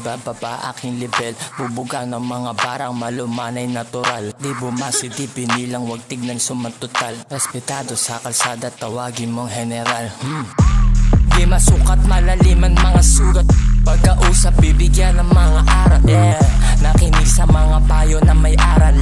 ibababa aking level. Bubuga ng mga barang malumanay natural. Di bumasi, di binilang, wag tignan sumantotal. Respetado sa kalsada, tawagin mong general. Di masukat, malaliman mga sugat. Pagkausap, bibigyan ng mga aral. Nakinig sa mga payo na may aral.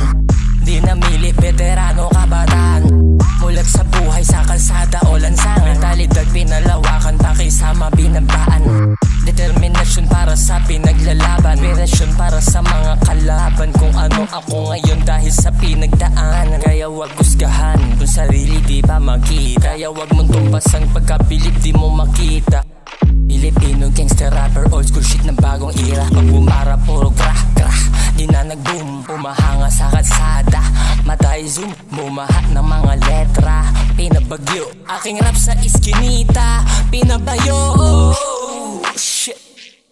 Di namili, veterano, kabataan. Mulat sa buhay, sa kalsada o lansangan. Mentalidad pinalawakan, pakisama binabaan. Determinasyon para sa pinaglalaban. Inspirasyon para sa mga kalaban. Kung ano ako ngayon dahil sa pinagdaanan. Kaya wag husgahan kung sarili di ba makita. Kaya wag mong tumpasan pagkabilib di mo makita. Filipino gangster rapper, old school shit ng bagong era. Pag bumara puro krah krah, di na nag-boom. Umahanga sa kalsada, matay zoom, bumahat ng mga letra. Pinabagyo, aking rap sa iskinita. Pinabayo, shit.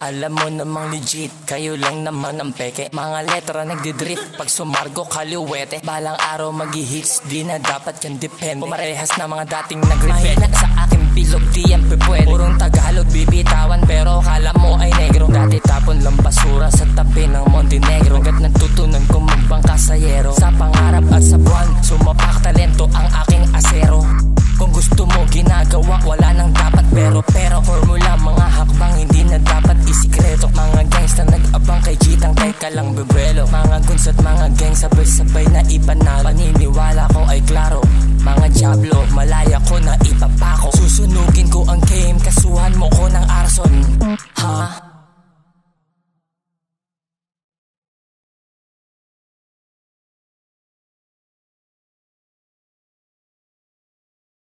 Alam mo namang legit, kayo lang naman ang peke. Mga letra nagdidrift, pag sumargo kaliwete. Balang araw mag-hits, di na dapat yan depende. Pumarehas na mga dating nag-repeat. Sa aking bilog, di yan pwede. Purong Tagalog, bibitawan, pero kala mo ay negro. Dati tapon lang basura sa tabi ng Montenegro. Hanggat natutunan kong magbangka sa yero. Sa pangarap at sa buwan, sumapak talento ang aking asero. Kung gusto mo ginagawa, wala nang dapat pero formula, mga hakbang hindi na dapat isikreto. Mga gangsta nag-abang kay Gitang, teka lang bebelo. Mga guns at mga gang sabay-sabay na ipanalo. Paniniwala ko ay klaro, mga diablo, malaya ko na ipapako. Susunugin ko ang game, kasuhan mo ko ng arson. Ha?